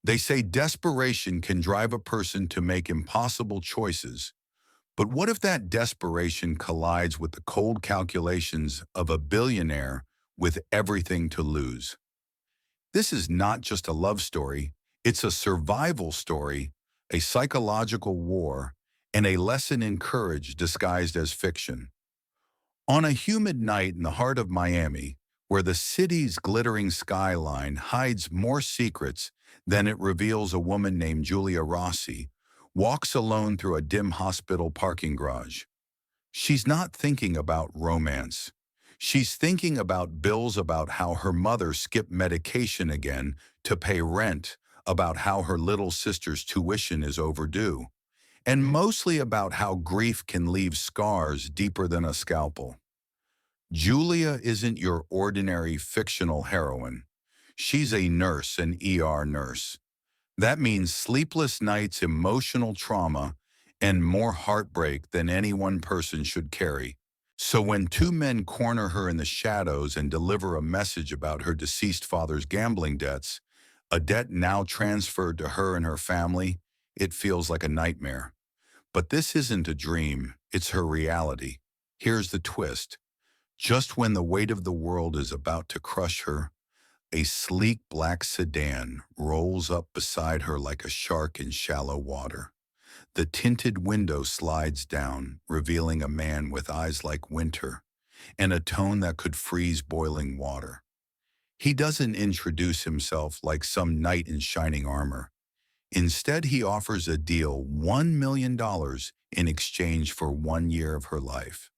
They say desperation can drive a person to make impossible choices. But what if that desperation collides with the cold calculations of a billionaire with everything to lose? This is not just a love story, it's a survival story, a psychological war, and a lesson in courage disguised as fiction. On a humid night in the heart of Miami, where the city's glittering skyline hides more secrets than it reveals, a woman named Julia Rossi walks alone through a dim hospital parking garage. She's not thinking about romance. She's thinking about bills, about how her mother skipped medication again to pay rent, about how her little sister's tuition is overdue, and mostly about how grief can leave scars deeper than a scalpel. Julia isn't your ordinary fictional heroine. She's a nurse, an ER nurse. That means sleepless nights, emotional trauma, and more heartbreak than any one person should carry. So when two men corner her in the shadows and deliver a message about her deceased father's gambling debts, a debt now transferred to her and her family, it feels like a nightmare. But this isn't a dream, it's her reality. Here's the twist. Just when the weight of the world is about to crush her, a sleek black sedan rolls up beside her like a shark in shallow water. The tinted window slides down, revealing a man with eyes like winter and a tone that could freeze boiling water. He doesn't introduce himself like some knight in shining armor. Instead, he offers a deal, $1 million in exchange for 1 year of her life.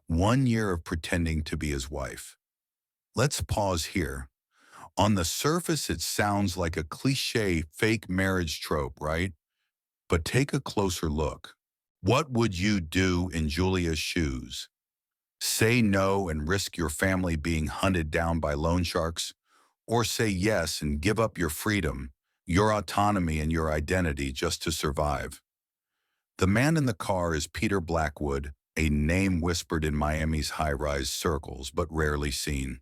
1 year of pretending to be his wife. Let's pause here. On the surface, it sounds like a cliché fake marriage trope, right? But take a closer look. What would you do in Julia's shoes? Say no and risk your family being hunted down by loan sharks? Or say yes and give up your freedom, your autonomy, and your identity just to survive? The man in the car is Peter Blackwood, a name whispered in Miami's high-rise circles but rarely seen.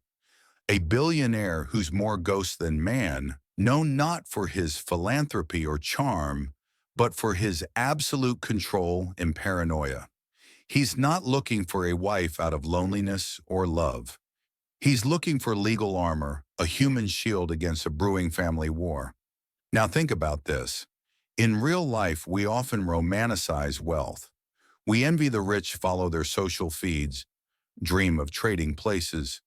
A billionaire who's more ghost than man, known not for his philanthropy or charm, but for his absolute control and paranoia. He's not looking for a wife out of loneliness or love. He's looking for legal armor, a human shield against a brewing family war. Now think about this. In real life, we often romanticize wealth. We envy the rich, follow their social feeds, dream of trading places.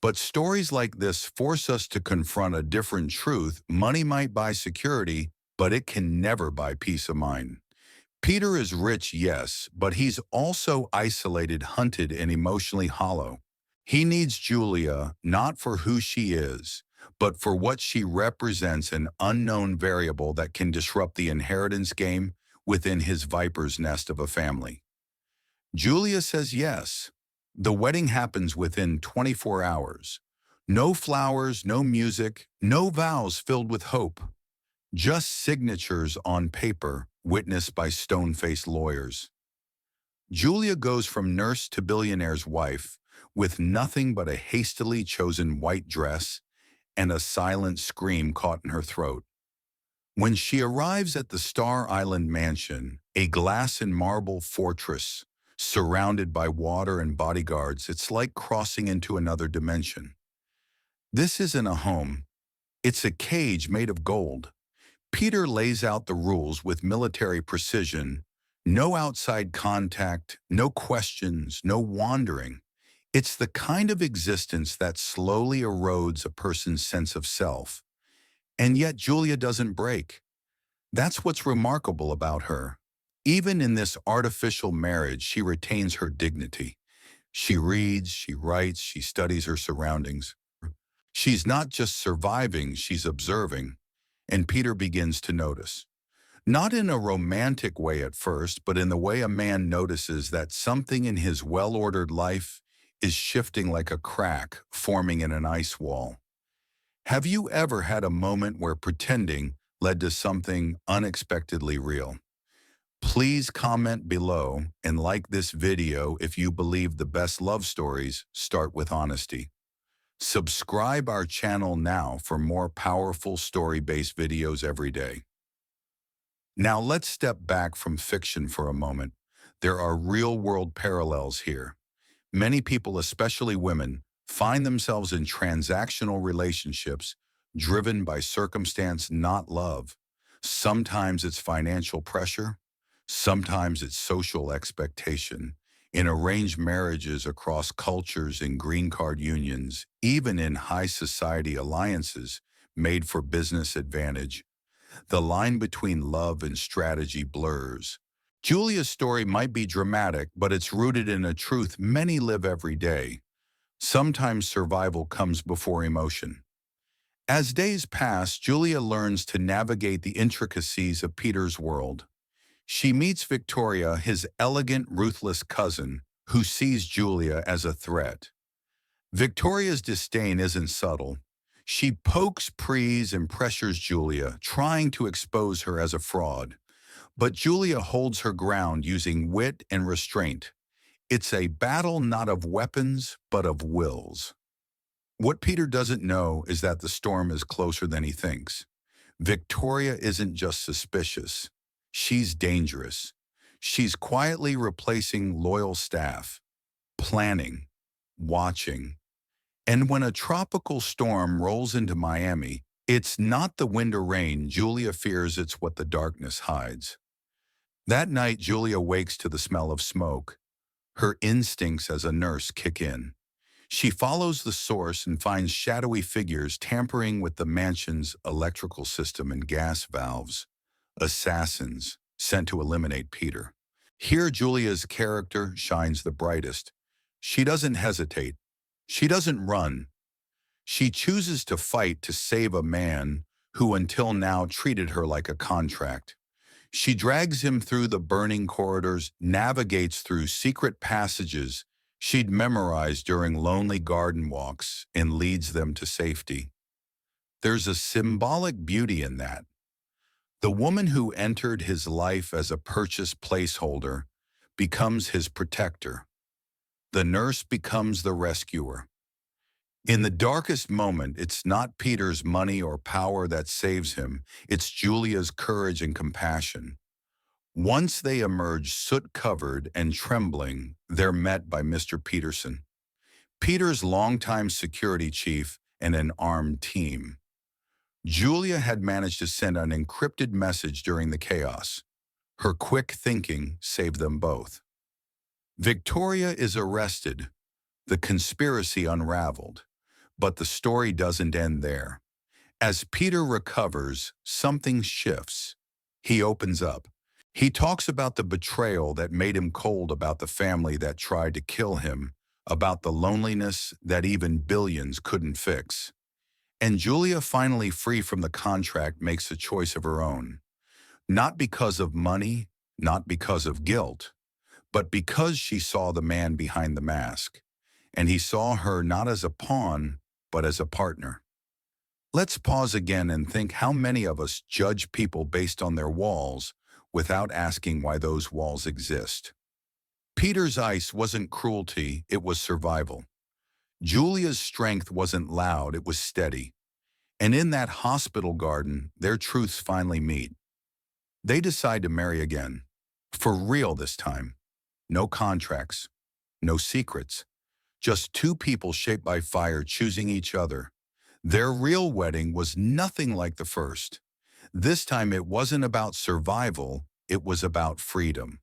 But stories like this force us to confront a different truth. Money might buy security, but it can never buy peace of mind. Peter is rich, yes, but he's also isolated, hunted, and emotionally hollow. He needs Julia not for who she is, but for what she represents, an unknown variable that can disrupt the inheritance game within his viper's nest of a family. Julia says yes. The wedding happens within 24 hours. No flowers, no music, no vows filled with hope. Just signatures on paper, witnessed by stone-faced lawyers. Julia goes from nurse to billionaire's wife with nothing but a hastily chosen white dress and a silent scream caught in her throat. When she arrives at the Star Island mansion, a glass and marble fortress surrounded by water and bodyguards, it's like crossing into another dimension. This isn't a home. It's a cage made of gold. Peter lays out the rules with military precision. No outside contact, no questions, no wandering. It's the kind of existence that slowly erodes a person's sense of self. And yet Julia doesn't break. That's what's remarkable about her. Even in this artificial marriage, she retains her dignity. She reads, she writes, she studies her surroundings. She's not just surviving, she's observing. And Peter begins to notice. Not in a romantic way at first, but in the way a man notices that something in his well-ordered life is shifting like a crack forming in an ice wall. Have you ever had a moment where pretending led to something unexpectedly real? Please comment below and like this video if you believe the best love stories start with honesty. Subscribe our channel now for more powerful story-based videos every day. Now let's step back from fiction for a moment. There are real-world parallels here. Many people, especially women, find themselves in transactional relationships driven by circumstance, not love. Sometimes it's financial pressure, sometimes it's social expectation. In arranged marriages across cultures and green card unions, even in high society alliances made for business advantage, the line between love and strategy blurs. Julia's story might be dramatic, but it's rooted in a truth many live every day. Sometimes survival comes before emotion. As days pass, Julia learns to navigate the intricacies of Peter's world. She meets Victoria, his elegant, ruthless cousin, who sees Julia as a threat. Victoria's disdain isn't subtle. She pokes, preys, and pressures Julia, trying to expose her as a fraud. But Julia holds her ground using wit and restraint. It's a battle not of weapons, but of wills. What Peter doesn't know is that the storm is closer than he thinks. Victoria isn't just suspicious. She's dangerous. She's quietly replacing loyal staff, planning, watching. And when a tropical storm rolls into Miami, it's not the wind or rain Julia fears, it's what the darkness hides. That night, Julia wakes to the smell of smoke. Her instincts as a nurse kick in. She follows the source and finds shadowy figures tampering with the mansion's electrical system and gas valves. Assassins sent to eliminate Peter. Here, Julia's character shines the brightest. She doesn't hesitate. She doesn't run. She chooses to fight to save a man who until now treated her like a contract. She drags him through the burning corridors, navigates through secret passages she'd memorized during lonely garden walks, and leads them to safety. There's a symbolic beauty in that. The woman who entered his life as a purchase placeholder becomes his protector. The nurse becomes the rescuer. In the darkest moment, it's not Peter's money or power that saves him, it's Julia's courage and compassion. Once they emerge soot-covered and trembling, they're met by Mr. Peterson, Peter's longtime security chief and an armed team. Julia had managed to send an encrypted message during the chaos. Her quick thinking saved them both. Victoria is arrested, the conspiracy unraveled. But the story doesn't end there. As Peter recovers, something shifts. He opens up. He talks about the betrayal that made him cold, about the family that tried to kill him, about the loneliness that even billions couldn't fix. And Julia, finally free from the contract, makes a choice of her own. Not because of money, not because of guilt, but because she saw the man behind the mask. And he saw her not as a pawn, but as a partner. Let's pause again and think how many of us judge people based on their walls without asking why those walls exist. Peter's ice wasn't cruelty, it was survival. Julia's strength wasn't loud, it was steady. And in that hospital garden, their truths finally meet. They decide to marry again. For real this time. No contracts, no secrets. Just two people shaped by fire choosing each other. Their real wedding was nothing like the first. This time it wasn't about survival, it was about freedom.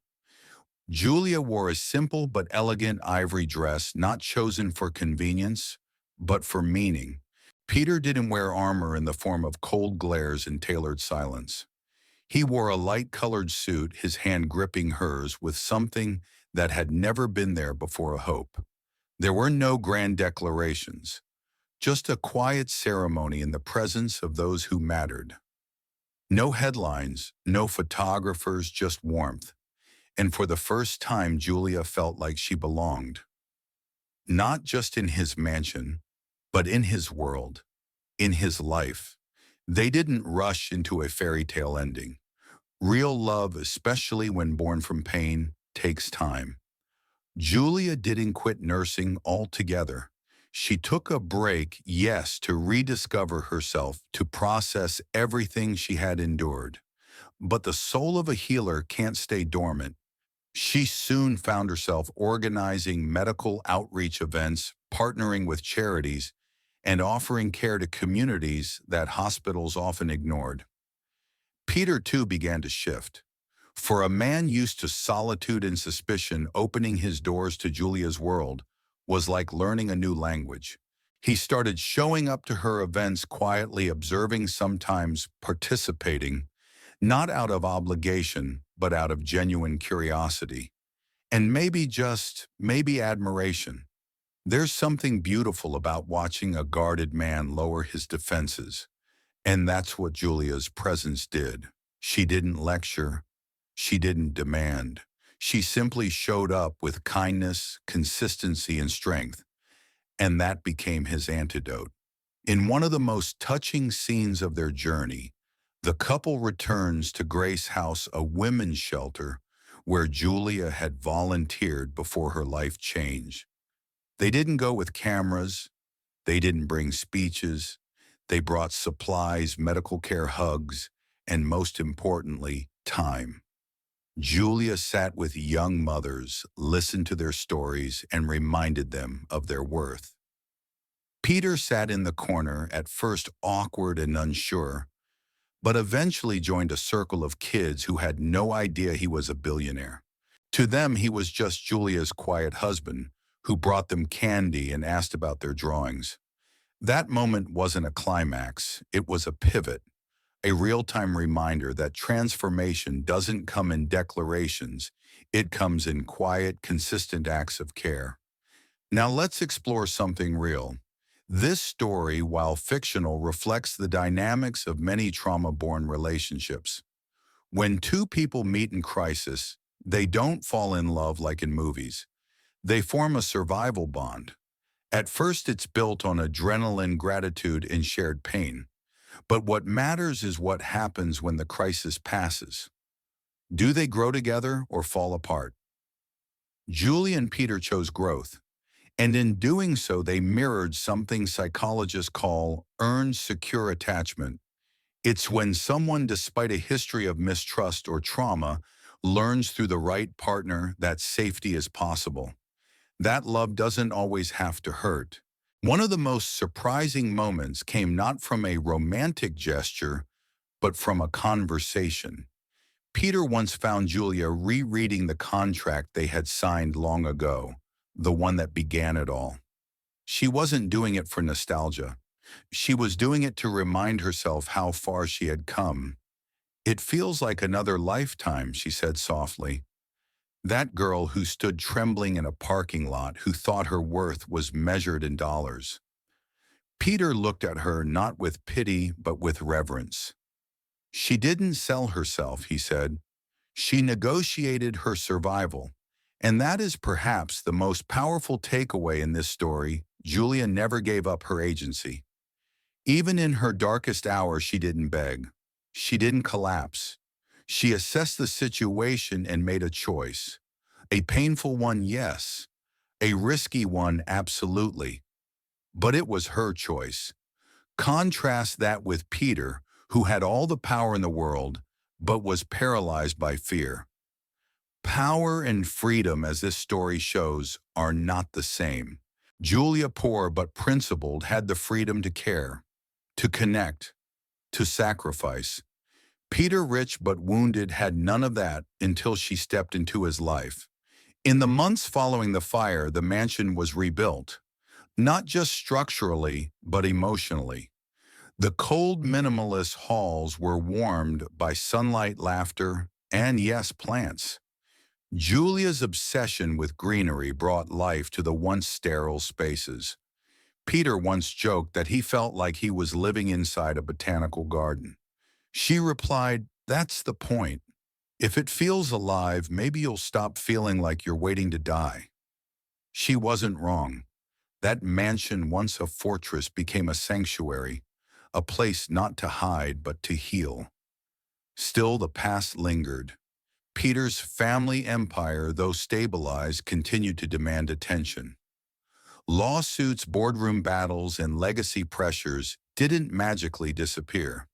Julia wore a simple but elegant ivory dress, not chosen for convenience, but for meaning. Peter didn't wear armor in the form of cold glares and tailored silence. He wore a light-colored suit, his hand gripping hers with something that had never been there before, a hope. There were no grand declarations, just a quiet ceremony in the presence of those who mattered. No headlines, no photographers, just warmth. And for the first time, Julia felt like she belonged. Not just in his mansion, but in his world, in his life. They didn't rush into a fairy tale ending. Real love, especially when born from pain, takes time. Julia didn't quit nursing altogether. She took a break, yes, to rediscover herself, to process everything she had endured. But the soul of a healer can't stay dormant. She soon found herself organizing medical outreach events, partnering with charities, and offering care to communities that hospitals often ignored. Peter, too, began to shift. For a man used to solitude and suspicion, opening his doors to Julia's world was like learning a new language. He started showing up to her events quietly, observing, sometimes participating, not out of obligation, but out of genuine curiosity. And maybe just, maybe admiration. There's something beautiful about watching a guarded man lower his defenses. And that's what Julia's presence did. She didn't lecture. She didn't demand. She simply showed up with kindness, consistency, and strength. And that became his antidote. In one of the most touching scenes of their journey, the couple returns to Grace House, a women's shelter where Julia had volunteered before her life changed. They didn't go with cameras. They didn't bring speeches. They brought supplies, medical care, hugs, and most importantly, time. Julia sat with young mothers, listened to their stories, and reminded them of their worth. Peter sat in the corner, at first awkward and unsure, but eventually joined a circle of kids who had no idea he was a billionaire. To them, he was just Julia's quiet husband, who brought them candy and asked about their drawings. That moment wasn't a climax, it was a pivot, a real-time reminder that transformation doesn't come in declarations, it comes in quiet, consistent acts of care. Now let's explore something real. This story, while fictional, reflects the dynamics of many trauma-born relationships. When two people meet in crisis, they don't fall in love like in movies. They form a survival bond. At first, it's built on adrenaline, gratitude, and shared pain. But what matters is what happens when the crisis passes. Do they grow together or fall apart? Julie and Peter chose growth, and in doing so, they mirrored something psychologists call earned secure attachment. It's when someone, despite a history of mistrust or trauma, learns through the right partner that safety is possible. That love doesn't always have to hurt. One of the most surprising moments came not from a romantic gesture, but from a conversation. Peter once found Julia rereading the contract they had signed long ago, the one that began it all. She wasn't doing it for nostalgia. She was doing it to remind herself how far she had come. "It feels like another lifetime," she said softly. That girl who stood trembling in a parking lot, who thought her worth was measured in dollars. Peter looked at her not with pity, but with reverence. "She didn't sell herself," he said. "She negotiated her survival." And that is perhaps the most powerful takeaway in this story. Julia never gave up her agency. Even in her darkest hour, she didn't beg. She didn't collapse. She assessed the situation and made a choice. A painful one, yes. A risky one, absolutely. But it was her choice. Contrast that with Peter, who had all the power in the world, but was paralyzed by fear. Power and freedom, as this story shows, are not the same. Julia, poor but principled, had the freedom to care, to connect, to sacrifice. Peter, rich but wounded, had none of that until she stepped into his life. In the months following the fire, the mansion was rebuilt, not just structurally, but emotionally. The cold, minimalist halls were warmed by sunlight, laughter, and yes, plants. Julia's obsession with greenery brought life to the once sterile spaces. Peter once joked that he felt like he was living inside a botanical garden. She replied, "That's the point. If it feels alive, maybe you'll stop feeling like you're waiting to die." She wasn't wrong. That mansion, once a fortress, became a sanctuary, a place not to hide but to heal. Still, the past lingered. Peter's family empire, though stabilized, continued to demand attention. Lawsuits, boardroom battles, and legacy pressures didn't magically disappear.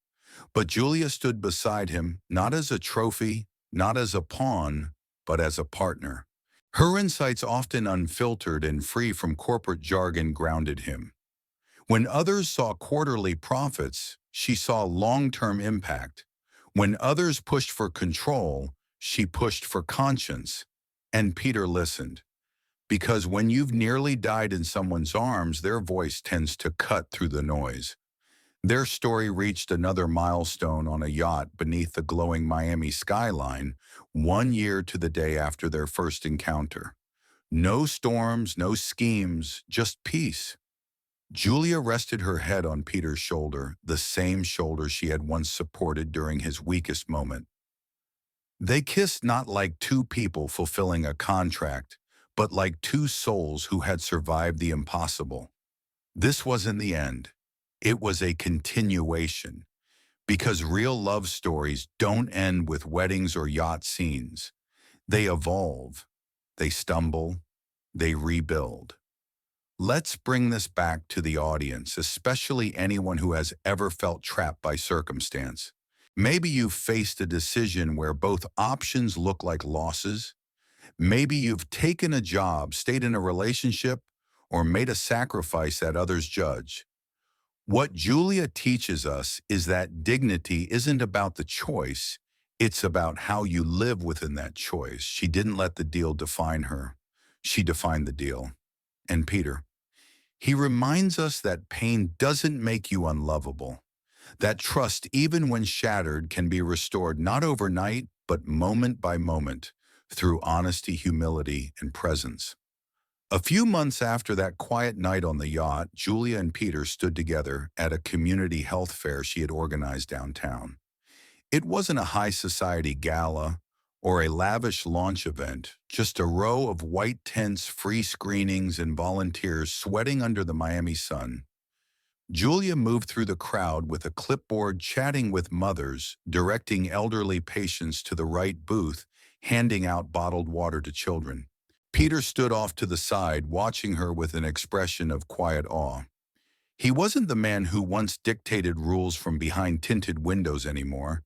But Julia stood beside him, not as a trophy, not as a pawn, but as a partner. Her insights, often unfiltered and free from corporate jargon, grounded him. When others saw quarterly profits, she saw long-term impact. When others pushed for control, she pushed for conscience. And Peter listened. Because when you've nearly died in someone's arms, their voice tends to cut through the noise. Their story reached another milestone on a yacht beneath the glowing Miami skyline, 1 year to the day after their first encounter. No storms, no schemes, just peace. Julia rested her head on Peter's shoulder, the same shoulder she had once supported during his weakest moment. They kissed not like two people fulfilling a contract, but like two souls who had survived the impossible. This wasn't the end. It was a continuation. Because real love stories don't end with weddings or yacht scenes. They evolve, they stumble, they rebuild. Let's bring this back to the audience, especially anyone who has ever felt trapped by circumstance. Maybe you've faced a decision where both options look like losses. Maybe you've taken a job, stayed in a relationship, or made a sacrifice that others judge. What Julia teaches us is that dignity isn't about the choice, it's about how you live within that choice. She didn't let the deal define her. She defined the deal. And Peter, he reminds us that pain doesn't make you unlovable. That trust, even when shattered, can be restored not overnight, but moment by moment, through honesty, humility, and presence. A few months after that quiet night on the yacht, Julia and Peter stood together at a community health fair she had organized downtown. It wasn't a high society gala or a lavish launch event, just a row of white tents, free screenings, and volunteers sweating under the Miami sun. Julia moved through the crowd with a clipboard, chatting with mothers, directing elderly patients to the right booth, handing out bottled water to children. Peter stood off to the side, watching her with an expression of quiet awe. He wasn't the man who once dictated rules from behind tinted windows anymore.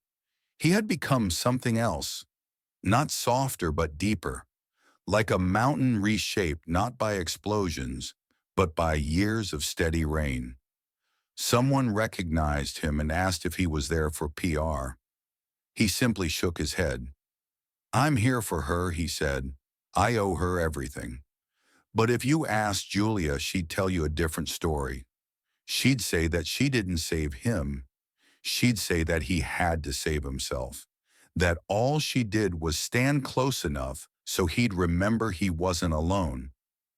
He had become something else, not softer but deeper, like a mountain reshaped not by explosions, but by years of steady rain. Someone recognized him and asked if he was there for PR. He simply shook his head. "I'm here for her," he said. "I owe her everything." But if you asked Julia, she'd tell you a different story. She'd say that she didn't save him. She'd say that he had to save himself. That all she did was stand close enough so he'd remember he wasn't alone.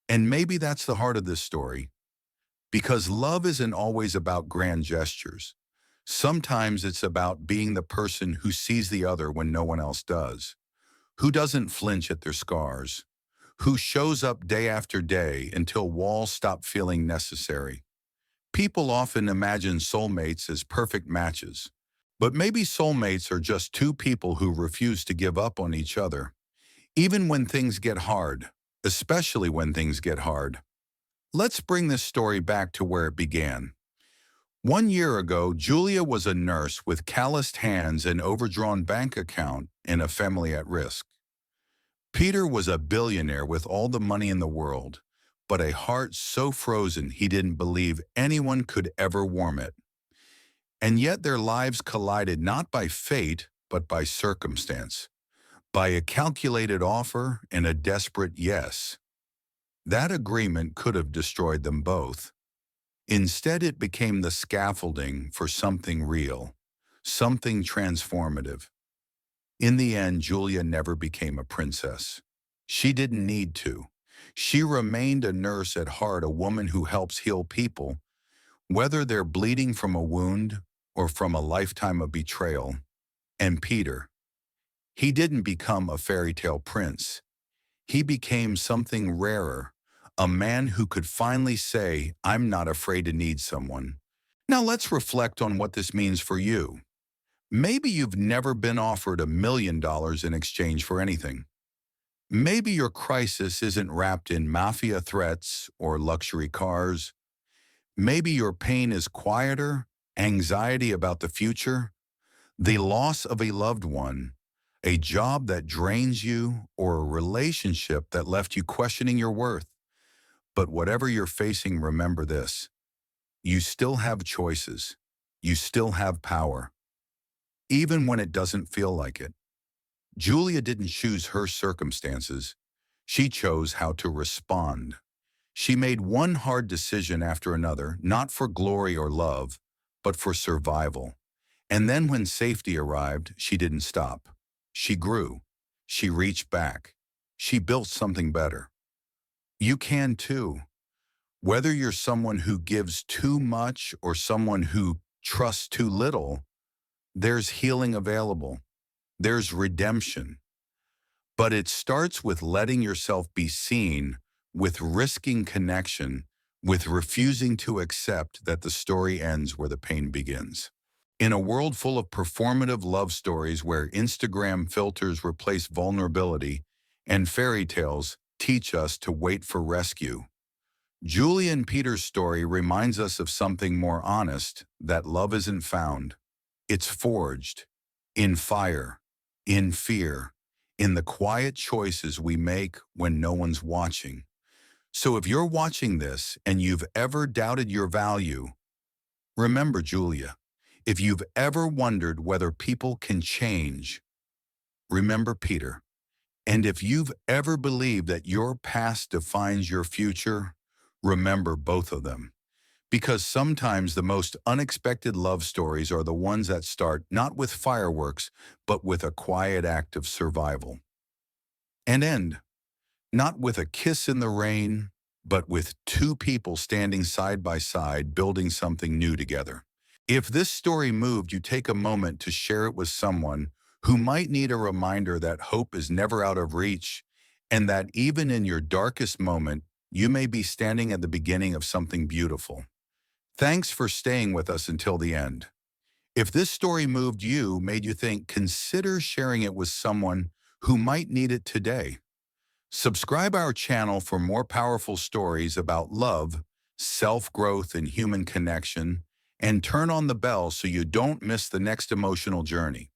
And maybe that's the heart of this story. Because love isn't always about grand gestures. Sometimes it's about being the person who sees the other when no one else does, who doesn't flinch at their scars, who shows up day after day until walls stop feeling necessary. People often imagine soulmates as perfect matches, but maybe soulmates are just two people who refuse to give up on each other, even when things get hard, especially when things get hard. Let's bring this story back to where it began. 1 year ago, Julia was a nurse with calloused hands and overdrawn bank account in a family at risk. Peter was a billionaire with all the money in the world, but a heart so frozen he didn't believe anyone could ever warm it. And yet their lives collided not by fate, but by circumstance, by a calculated offer and a desperate yes. That agreement could have destroyed them both. Instead, it became the scaffolding for something real, something transformative. In the end, Julia never became a princess. She didn't need to. She remained a nurse at heart, a woman who helps heal people, whether they're bleeding from a wound or from a lifetime of betrayal. And Peter, he didn't become a fairy tale prince. He became something rarer, a man who could finally say, "I'm not afraid to need someone." Now let's reflect on what this means for you. Maybe you've never been offered $1 million in exchange for anything. Maybe your crisis isn't wrapped in mafia threats or luxury cars. Maybe your pain is quieter, anxiety about the future, the loss of a loved one, a job that drains you, or a relationship that left you questioning your worth. But whatever you're facing, remember this. You still have choices. You still have power, even when it doesn't feel like it. Julia didn't choose her circumstances. She chose how to respond. She made one hard decision after another, not for glory or love, but for survival. And then when safety arrived, she didn't stop. She grew. She reached back. She built something better. You can too. Whether you're someone who gives too much or someone who trusts too little, there's healing available. There's redemption. But it starts with letting yourself be seen, with risking connection, with refusing to accept that the story ends where the pain begins. In a world full of performative love stories where Instagram filters replace vulnerability and fairy tales teach us to wait for rescue, Julie and Peter's story reminds us of something more honest, that love isn't found. It's forged in fire, in fear, in the quiet choices we make when no one's watching. So if you're watching this and you've ever doubted your value, remember Julia. If you've ever wondered whether people can change, remember Peter. And if you've ever believed that your past defines your future, remember both of them. Because sometimes the most unexpected love stories are the ones that start not with fireworks, but with a quiet act of survival. And end, not with a kiss in the rain, but with two people standing side by side building something new together. If this story moved you, take a moment to share it with someone who might need a reminder that hope is never out of reach and that even in your darkest moment, you may be standing at the beginning of something beautiful. Thanks for staying with us until the end. If this story moved you, made you think, consider sharing it with someone who might need it today. Subscribe our channel for more powerful stories about love, self-growth, and human connection, and turn on the bell so you don't miss the next emotional journey.